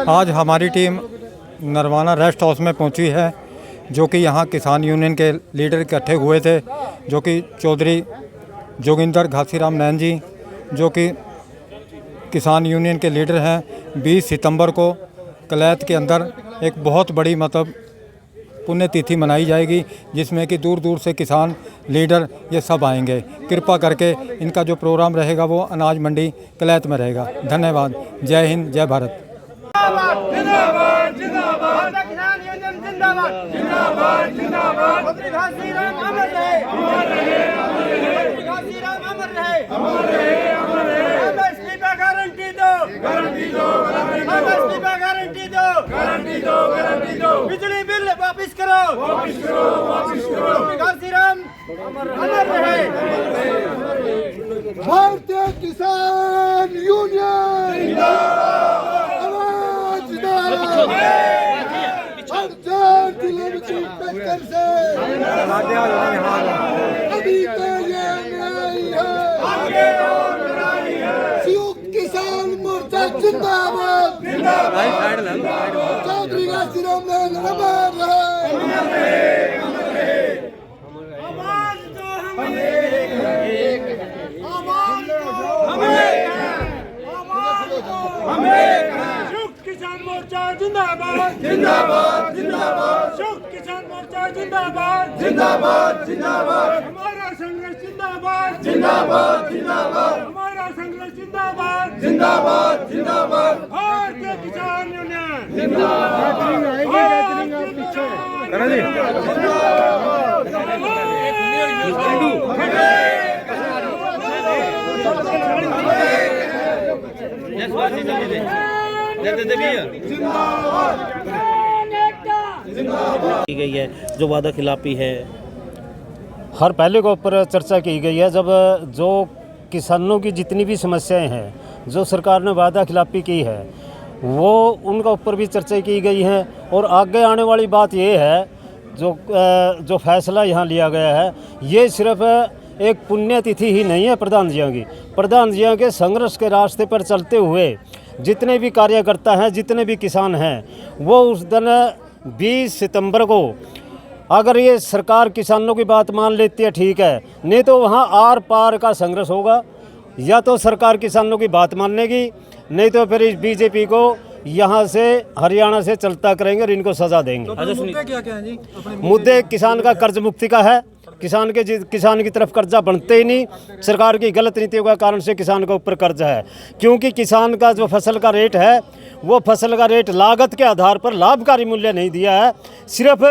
आज हमारी team Narwana rest house में पहुंची है, जो कि यहाँ किसान यूनियन के लीडर इकट्ठे हुए थे, जो कि चौधरी जोगिंदर घासीराम नैन जी, जो कि किसान यूनियन के लीडर हैं। 20 सितंबर को कलैत के अंदर एक बहुत बड़ी पुण्यतिथि मनाई जाएगी, जिसमें कि दूर दूर से किसान लीडर ये सब आएंगे। कृपा करके इनका जो प्रोग्राम रहेगा वो अनाज मंडी कलैत में रहेगा। धन्यवाद। जय हिंद, जय भारत। जिंदाबाद जिंदाबाद किसान यूनियन जिंदाबाद जिंदाबाद जिंदाबाद घासीराम अमर रहे अमर रहे अमर रहे घासीराम अमर रहे अमर रहे अमर रहे एमएसपी पे गारंटी दो गारंटी दो एमएसपी पे गारंटी दो गारंटी दो गारंटी दो बिजली बिल वापस करो वापस करो वापस करो घासीराम अमर रहे। भारतीय किसान यूनियन जिंदाबाद टक्कर से अभी तो ये लड़ाई है, संयुक्त किसान मोर्चा जिंदाबाद चौधरी घासीराम नैन अमर रहे। आवाज दो हमें, आवाज दो हमें, आवाज दो हमें। संयुक्त किसान मोर्चा जिंदाबाद जिंदाबाद जिंदाबाद संयुक्त किसान मोर्चा जिंदाबाद जिंदाबाद जिंदाबाद हमारा संघर्ष जिंदाबाद जिंदाबाद जिंदाबाद हमारा संघर्ष जिंदाबाद जिंदाबाद जिंदाबाद भारतीय किसान यूनियन जिंदाबाद की गई है, जो वादा खिलाफी है। हर पहले के ऊपर चर्चा की गई है। जब जो किसानों की जितनी भी समस्याएं हैं, जो सरकार ने वादा खिलाफी की है, वो उनका ऊपर भी चर्चा की गई है। और आगे आने वाली बात ये है, जो फैसला यहाँ लिया गया है, ये सिर्फ एक पुण्यतिथि ही नहीं है प्रधान जिया की। प्रधान जिया के संघर्ष के रास्ते पर चलते हुए जितने भी कार्यकर्ता हैं, जितने भी किसान हैं, वो उस दिन 20 सितंबर को अगर ये सरकार किसानों की बात मान लेती है ठीक है, नहीं तो वहाँ आर पार का संघर्ष होगा। या तो सरकार किसानों की बात मानेगी, नहीं तो फिर इस बीजेपी को यहाँ से हरियाणा से चलता करेंगे और इनको सजा देंगे। तो मुद्दे क्या हैं जी? मुद्दे किसान का कर्ज मुक्ति का है। किसान की तरफ कर्जा बनते ही नहीं। सरकार की गलत नीतियों का कारण से किसान के ऊपर कर्जा है, क्योंकि किसान का जो फसल का रेट है, वो फसल का रेट लागत के आधार पर लाभकारी मूल्य नहीं दिया है, सिर्फ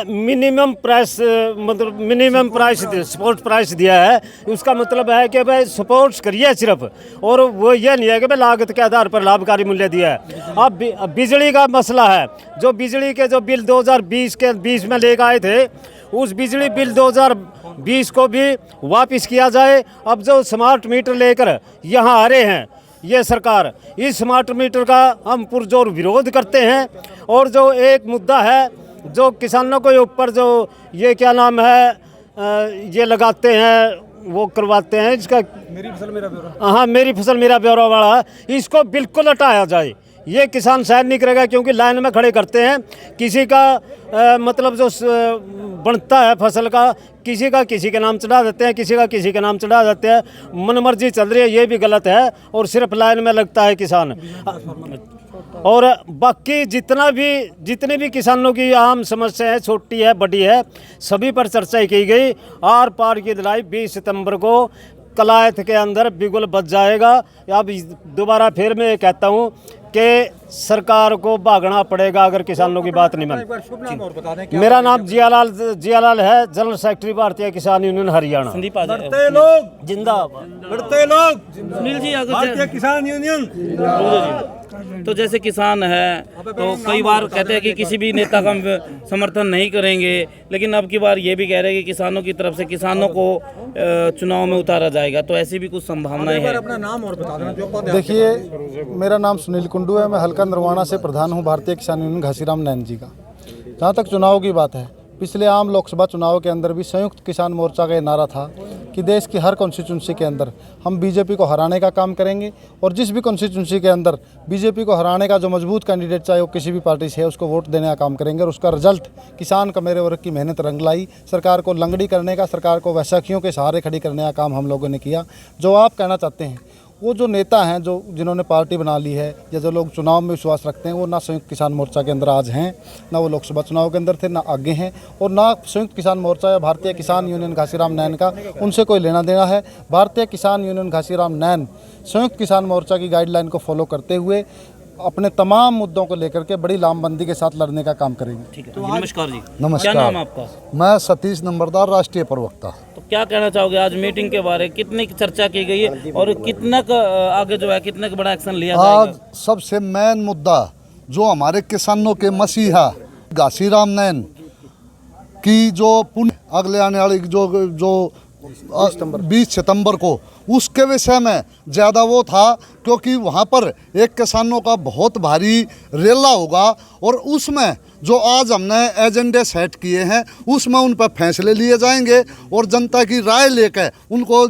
मिनिमम प्राइस मतलब मिनिमम प्राइस सपोर्ट प्राइस दिया है। उसका मतलब है कि भाई सपोर्ट करिए सिर्फ, और वो ये नहीं है कि भाई लागत के आधार पर लाभकारी मूल्य दिया है। अब बिजली का मसला है, जो बिजली के जो बिल 2020 में लेकर आए थे, उस बिजली बिल 2020 को भी वापस किया जाए। अब जो स्मार्ट मीटर लेकर यहाँ आ रहे हैं ये सरकार, इस स्मार्ट मीटर का हम पुरजोर विरोध करते हैं। और जो एक मुद्दा है, जो किसानों के ऊपर जो ये क्या नाम है, ये लगाते हैं, वो करवाते हैं, इसका मेरी फसल मेरा ब्यौरा। हाँ, मेरी फसल मेरा ब्यौरा वाला, इसको बिल्कुल हटाया जाए। ये किसान सहन नहीं करेगा, क्योंकि लाइन में खड़े करते हैं। किसी का मतलब जो बनता है फसल का, किसी के नाम चढ़ा देते हैं, किसी के नाम चढ़ा देते हैं। मनमर्जी चल रही है, ये भी गलत है। और सिर्फ लाइन में लगता है किसान। और बाकी जितने भी किसानों की आम समस्या है, छोटी है बड़ी है, सभी पर चर्चा की गई। आर पार की लड़ाई 20 सितंबर को कलायत के अंदर बिगुल बच जाएगा। अब दोबारा फिर मैं कहता हूँ कि सरकार को भागना पड़ेगा अगर किसानों की बात नहीं माने। मेरा नाम जियालाल है, जनरल सेक्रेटरी भारतीय किसान यूनियन हरियाणा। बढ़ते लोग जिंदाबाद। बढ़ते लोग सुनील जी, भारतीय किसान यूनियन। तो जैसे किसान है तो कई बार कहते हैं कि किसी भी नेता का हम समर्थन नहीं करेंगे, लेकिन अब की बार ये भी कह रहे हैं कि किसानों की तरफ से किसानों को चुनाव में उतारा जाएगा, तो ऐसी भी कुछ संभावनाएं हैं। अपना नाम और बता देना जो पद। देखिए, मेरा नाम सुनील कुंडू है, मैं हल्का नरवाना से प्रधान हूं भारतीय किसान यूनियन घासीराम नैन जी का। जहां तक चुनाव की बात है, पिछले आम लोकसभा चुनाव के अंदर भी संयुक्त किसान मोर्चा का ये नारा था कि देश की हर कॉन्स्टिट्यूंसी के अंदर हम बीजेपी को हराने का काम करेंगे और जिस भी कॉन्स्टिट्यूंसी के अंदर बीजेपी को हराने का जो मजबूत कैंडिडेट चाहे वो किसी भी पार्टी से है उसको वोट देने का काम करेंगे। और उसका रिजल्ट किसान का मेरे वर्ग की मेहनत रंग लाई। सरकार को लंगड़ी करने का, सरकार को वैसाखियों के सहारे खड़ी करने का काम हम लोगों ने किया। जो आप कहना चाहते हैं, वो जो नेता हैं जो जिन्होंने पार्टी बना ली है या जो लोग चुनाव में विश्वास रखते हैं, वो ना संयुक्त किसान मोर्चा के अंदर आज हैं, ना वो लोकसभा चुनाव के अंदर थे, ना आगे हैं। और ना संयुक्त किसान मोर्चा या भारतीय किसान यूनियन घासीराम नैन का उनसे कोई लेना देना है। भारतीय किसान यूनियन घासीराम नैन संयुक्त किसान मोर्चा की गाइडलाइन को फॉलो करते हुए अपने तमाम मुद्दों को लेकर के बड़ी लामबंदी के साथ लड़ने का काम करेंगे। ठीक है, नमस्कार जी। नमस्कार। क्या नाम है आपका? मैं सतीश नंबरदार, राष्ट्रीय प्रवक्ता। तो क्या कहना चाहोगे आज मीटिंग के बारे में? कितनी चर्चा की गई है और कितना का आगे जो है कितना का बड़ा एक्शन लिया जाएगा? आज सबसे मेन मुद्दा जो हमारे किसानों के मसीहा घासीराम नैन की जो पुण्य अगले आने वाली जो 20 सितंबर को, उसके विषय में ज़्यादा वो था, क्योंकि वहाँ पर एक किसानों का बहुत भारी रेला होगा और उसमें जो आज हमने एजेंडे सेट किए हैं उसमें उन पर फैसले लिए जाएंगे और जनता की राय लेकर उनको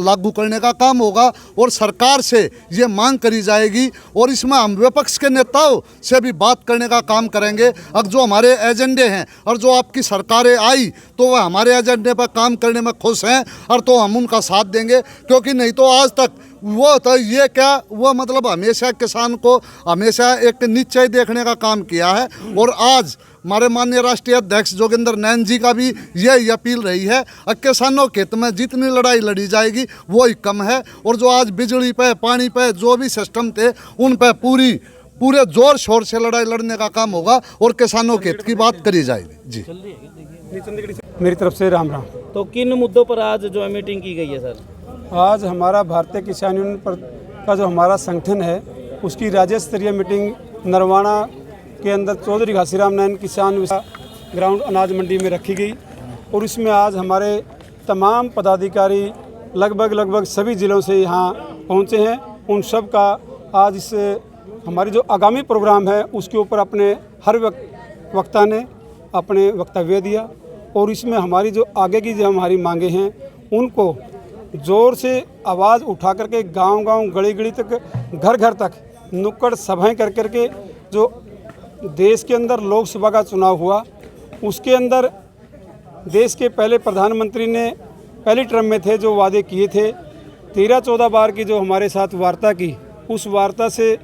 लागू करने का काम होगा और सरकार से ये मांग करी जाएगी और इसमें हम विपक्ष के नेताओं से भी बात करने का काम करेंगे। अब जो हमारे एजेंडे हैं और जो आपकी सरकारें आई तो वह हमारे एजेंडे पर काम करने में खुश हैं और तो हम उनका साथ देंगे, क्योंकि नहीं तो आज तक वो तो ये क्या वो मतलब हमेशा किसान को हमेशा एक निश्चय देखने का काम किया है। और आज हमारे माननीय राष्ट्रीय अध्यक्ष जोगिंदर नैन जी का भी यही अपील रही है, किसानों के हित में जितनी लड़ाई लड़ी जाएगी वो ही कम है। और जो आज बिजली पे, पानी पे जो भी सिस्टम थे उन पे पूरे जोर शोर से लड़ाई लड़ने का काम होगा और किसानों के हित की बात करी जाएगी। जी मेरी तरफ से राम राम। तो किन मुद्दों पर आज जो है मीटिंग की गई है सर? आज हमारा भारतीय किसान यूनियन का जो हमारा संगठन है उसकी राज्य स्तरीय मीटिंग नरवाना के अंदर चौधरी घासीराम नैन किसान ग्राउंड अनाज मंडी में रखी गई और इसमें आज हमारे तमाम पदाधिकारी लगभग सभी ज़िलों से यहाँ पहुँचे हैं। उन सब का आज इस हमारी जो आगामी प्रोग्राम है उसके ऊपर अपने हर वक्ता ने अपने वक्तव्य दिया और इसमें हमारी जो आगे की जो हमारी मांगे हैं उनको ज़ोर से आवाज़ उठा करके गांव-गांव, गली-गली तक, घर-घर तक नुक्कड़ सभाएं कर करके जो देश के अंदर लोकसभा का चुनाव हुआ उसके अंदर देश के पहले प्रधानमंत्री ने पहली टर्म में थे जो वादे किए थे 13-14 बार की जो हमारे साथ वार्ता की, उस वार्ता से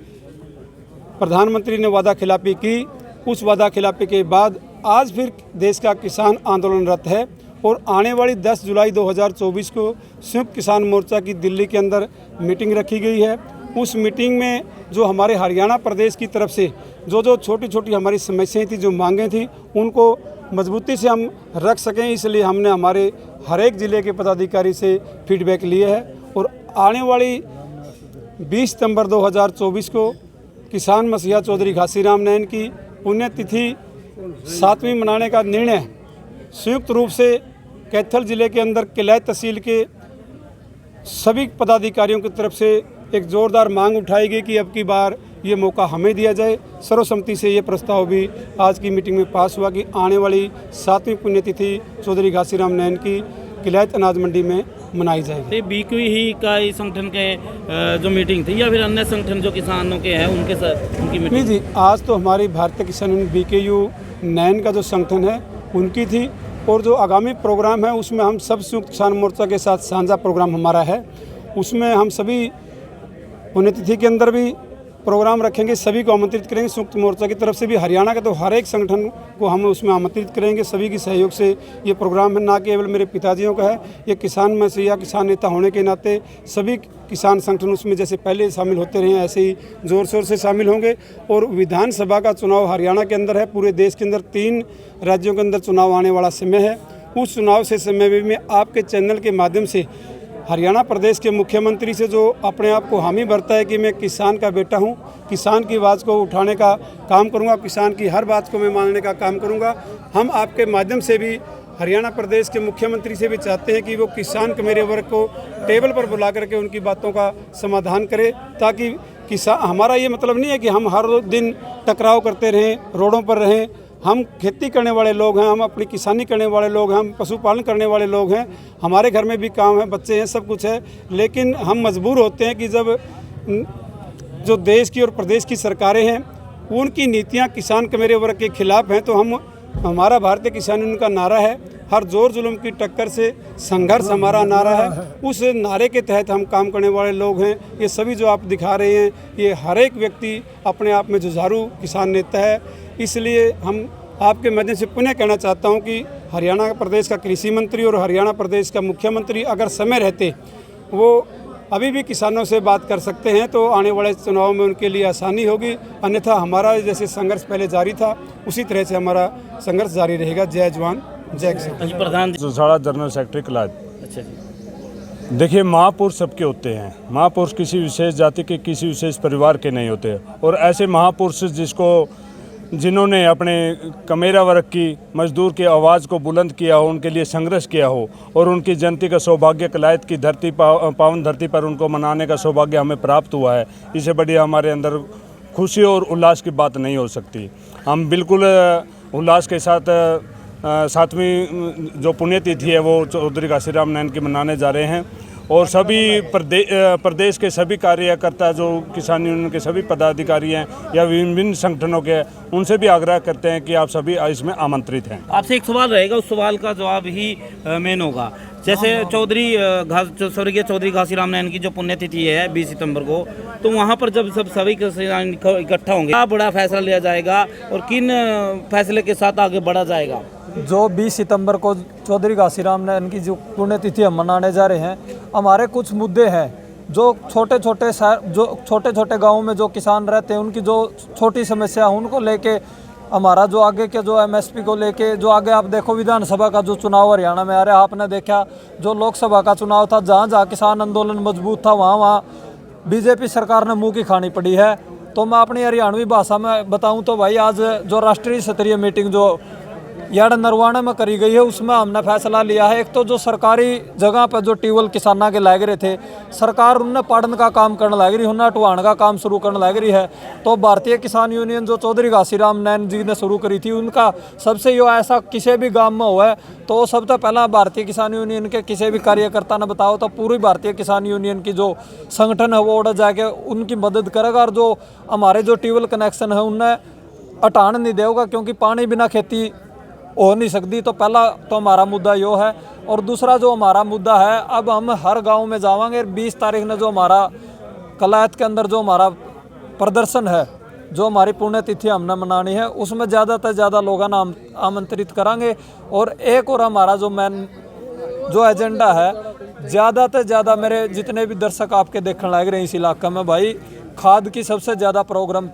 प्रधानमंत्री ने वादा खिलाफी की। उस वादा खिलाफी के बाद आज फिर देश का किसान आंदोलनरत है और आने वाली 10 जुलाई 2024 को संयुक्त किसान मोर्चा की दिल्ली के अंदर मीटिंग रखी गई है। उस मीटिंग में जो हमारे हरियाणा प्रदेश की तरफ से जो छोटी छोटी हमारी समस्याएं थी, जो मांगें थी, उनको मजबूती से हम रख सकें, इसलिए हमने हमारे हर एक ज़िले के पदाधिकारी से फीडबैक लिए है और आने वाली 20 सितंबर 2024 को किसान मसीहा चौधरी घासीराम नैन की पुण्यतिथि 7वीं मनाने का निर्णय संयुक्त रूप से कैथल ज़िले के अंदर किलायत तहसील के सभी पदाधिकारियों की तरफ से एक ज़ोरदार मांग उठाई गई कि अब की बार ये मौका हमें दिया जाए। सर्वसम्मति से ये प्रस्ताव भी आज की मीटिंग में पास हुआ कि आने वाली 7वीं पुण्यतिथि चौधरी घासीराम नैन की किलायत अनाज मंडी में मनाई जाएगी। बीक्यू ही का इस संगठन के जो मीटिंग थी या फिर अन्य संगठन जो किसानों के हैं उनके साथ उनकी मीटिंग? नहीं जी, आज तो हमारी भारतीय किसान यूनियन BKU नैन का जो संगठन है उनकी थी और जो आगामी प्रोग्राम है उसमें हम सब संयुक्त किसान मोर्चा के साथ साझा प्रोग्राम हमारा है। उसमें हम सभी पुण्यतिथि के अंदर भी प्रोग्राम रखेंगे, सभी को आमंत्रित करेंगे। संयुक्त मोर्चा की तरफ से भी हरियाणा के तो हर एक संगठन को हम उसमें आमंत्रित करेंगे। सभी के सहयोग से ये प्रोग्राम है, ना केवल मेरे पिताजियों का है, ये किसान मसीहा किसान नेता होने के नाते सभी किसान संगठन उसमें जैसे पहले शामिल होते रहे हैं ऐसे ही ज़ोर शोर से शामिल होंगे। और विधानसभा का चुनाव हरियाणा के अंदर है, पूरे देश के अंदर 3 राज्यों के अंदर चुनाव आने वाला समय है। उस चुनाव से समय में आपके चैनल के माध्यम से हरियाणा प्रदेश के मुख्यमंत्री से जो अपने आप को हामी भरता है कि मैं किसान का बेटा हूं, किसान की आवाज़ को उठाने का काम करूंगा, किसान की हर बात को मैं मानने का काम करूंगा, हम आपके माध्यम से भी हरियाणा प्रदेश के मुख्यमंत्री से भी चाहते हैं कि वो किसान के मेरे वर्ग को टेबल पर बुला करके उनकी बातों का समाधान करे, ताकि किसान, हमारा ये मतलब नहीं है कि हम हर दिन टकराव करते रहें, रोडों पर रहें, हम खेती करने वाले लोग हैं, हम अपनी किसानी करने वाले लोग हैं, हम पशुपालन करने वाले लोग हैं, हमारे घर में भी काम है, बच्चे हैं, सब कुछ है। लेकिन हम मजबूर होते हैं कि जब जो देश की और प्रदेश की सरकारें हैं उनकी नीतियां किसान कमेरे वर्ग के खिलाफ हैं, तो हमारा भारतीय किसान यूनियन का नारा है, हर जोर जुल्म की टक्कर से संघर्ष हमारा नारा है। उस नारे के तहत हम काम करने वाले लोग हैं। ये सभी जो आप दिखा रहे हैं, ये हर एक व्यक्ति अपने आप में जुझारू किसान नेता है। इसलिए हम आपके माध्यम से पुनः कहना चाहता हूं कि हरियाणा प्रदेश का कृषि मंत्री और हरियाणा प्रदेश का मुख्यमंत्री अगर समय रहते वो अभी भी किसानों से बात कर सकते हैं तो आने वाले चुनाव में उनके लिए आसानी होगी। अन्यथा हमारा जैसे संघर्ष पहले जारी था उसी तरह से हमारा संघर्ष जारी रहेगा। जय जवान जय किसान। प्रधान जुसाड़ा जनरल सेक्रेटरी कलाद। अच्छा जी, देखिए, महापुरुष सबके होते हैं। महापुरुष किसी विशेष जाति के, किसी विशेष परिवार के नहीं होते। और ऐसे महापुरुष जिन्होंने अपने कमेरा वर्ग की, मजदूर की आवाज़ को बुलंद किया हो, उनके लिए संघर्ष किया हो और उनकी जयंती का सौभाग्य कलायत की धरती पावन धरती पर उनको मनाने का सौभाग्य हमें प्राप्त हुआ है। इससे बड़ी हमारे अंदर खुशी और उल्लास की बात नहीं हो सकती। हम बिल्कुल उल्लास के साथ 7वीं जो पुण्यतिथि है वो चौधरी घासीराम नैन की मनाने जा रहे हैं। और सभी प्रदेश के सभी कार्यकर्ता जो किसान यूनियन के सभी पदाधिकारी हैं या विभिन्न संगठनों के, उनसे भी आग्रह करते हैं कि आप सभी इसमें आमंत्रित हैं। आपसे एक सवाल रहेगा, उस सवाल का जवाब ही मेन होगा। जैसे स्वर्गीय चौधरी घासीराम नैन की जो पुण्यतिथि है 20 सितंबर को, तो वहाँ पर जब सभी किसान इकट्ठा होंगे, क्या बड़ा फैसला लिया जाएगा और किन फैसले के साथ आगे बढ़ा जाएगा? जो 20 सितंबर को चौधरी घासीराम नैन की जो पुण्यतिथि हम मनाने जा रहे हैं, हमारे कुछ मुद्दे हैं जो छोटे छोटे गाँव में जो किसान रहते हैं उनकी जो छोटी समस्या है उनको लेके हमारा जो आगे के जो एमएसपी को लेके, जो आगे आप देखो विधानसभा का जो चुनाव हरियाणा में आ रहा है, आपने देखा जो लोकसभा का चुनाव था, जहाँ जहाँ किसान आंदोलन मजबूत था वहाँ बीजेपी सरकार ने मुँह की खानी पड़ी है। तो मैं अपनी हरियाणवी भाषा में बताऊँ तो भाई, आज जो राष्ट्रीय स्तरीय मीटिंग जो यार नरवाना में करी गई है उसमें हमने फैसला लिया है, एक तो जो सरकारी जगह पर जो ट्यूबवेल किसाना के लाग रहे थे, सरकार उनने पाड़न का काम करने लग रही, उन्हें हटवाने का काम शुरू करने लग रही है। तो भारतीय किसान यूनियन जो चौधरी घासीराम नैन जी ने शुरू करी थी, उनका सबसे यो ऐसा किसी भी गांव में हुआ है तो सबसे पहला भारतीय किसान यूनियन के किसी भी कार्यकर्ता ने बताओ तो पूरी भारतीय किसान यूनियन की जो संगठन है वो उड़ जाके उनकी मदद करेगा। और जो हमारे जो ट्यूबवेल कनेक्शन है उन्हें हटाने नहीं देगा, क्योंकि पानी बिना खेती हो नहीं सकती। तो पहला तो हमारा मुद्दा यो है। और दूसरा जो हमारा मुद्दा है, अब हम हर गांव में जावांगे। 20 तारीख ने जो हमारा कलायत के अंदर जो हमारा प्रदर्शन है, जो हमारी पुण्यतिथि हमने मनानी है, उसमें ज़्यादा से ज़्यादा लोगों ने आमंत्रित करांगे। और एक और हमारा जो मेन जो एजेंडा है, ज़्यादा से ज़्यादा मेरे जितने भी दर्शक आपके देखने लग रहे हैं इस इलाके में, भाई खाद की सबसे ज़्यादा प्रॉब्लम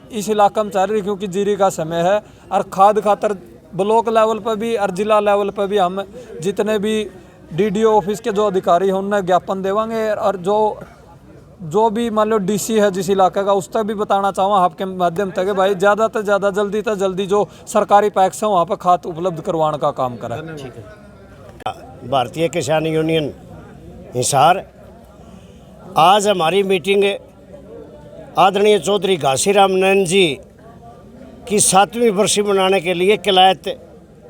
इस इलाके में चल रही, क्योंकि जीरी का समय है। और खाद खातर ब्लॉक लेवल पर भी और जिला लेवल पर भी हम जितने भी डीडीओ ऑफिस के जो अधिकारी हैं उन्हें ज्ञापन देवांगे। और जो भी मान लो डीसी है जिस इलाके का, उस तक भी बताना चाहूँगा आपके माध्यम तक, भाई ज़्यादा से ज़्यादा जल्दी से जल्दी जो सरकारी पैक्स हैं वहाँ पर खाद उपलब्ध करवाने का काम करें। भारतीय किसान यूनियन हिसार, आज हमारी मीटिंग आदरणीय चौधरी घासीराम नैन जी की 7वीं वर्षी मनाने के लिए किलायत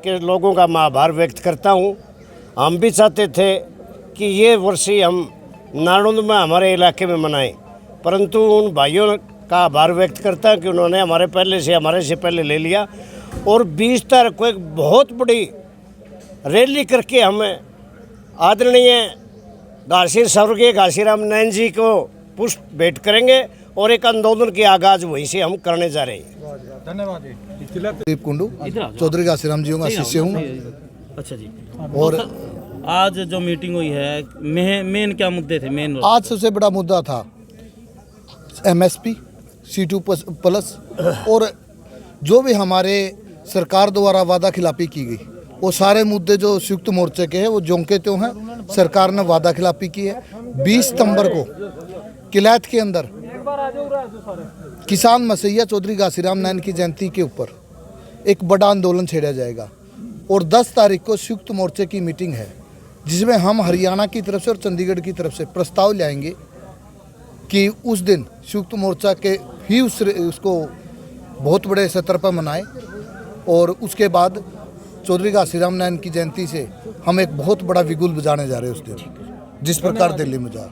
के लोगों का मैं आभार व्यक्त करता हूं। हम भी चाहते थे कि ये वर्षी हम नारनौंद में हमारे इलाके में मनाएं, परंतु उन भाइयों का आभार व्यक्त करता हूं कि उन्होंने हमारे से पहले ले लिया। और 20 तारीख को एक बहुत बड़ी रैली करके हम आदरणीय स्वर्गीय घासीराम नैन जी को पुष्प भेंट करेंगे और एक आंदोलन की आगाज वहीं से हम करने जा रहे हैं। धन्यवाद। दीप कुंडू चौधरी घासीराम जी का शिष्य हूँ। अच्छा जी, और आज जो मीटिंग हुई है, मेन क्या मुद्दे थे? मेन आज सबसे बड़ा मुद्दा था एमएसपी, C2+ और जो भी हमारे सरकार द्वारा वादा खिलाफी की गई, वो सारे मुद्दे जो संयुक्त मोर्चे के हैं वो जोंके त्यों हैं। सरकार ने वादा खिलाफी की है। 20 सितंबर को किलायत के अंदर किसान मसैया चौधरी घासीराम नैन की जयंती के ऊपर एक बड़ा आंदोलन छेड़ा जाएगा। और 10 तारीख को संयुक्त मोर्चे की मीटिंग है, जिसमें हम हरियाणा की तरफ से और चंडीगढ़ की तरफ से प्रस्ताव लाएंगे कि उस दिन संयुक्त मोर्चा के ही उसको बहुत बड़े स्तर पर मनाएं और उसके बाद चौधरी घासीराम नैन की जयंती से हम एक बहुत बड़ा बिगुल बजाने जा रहे हैं उस दिन, जिस प्रकार दिल्ली में जा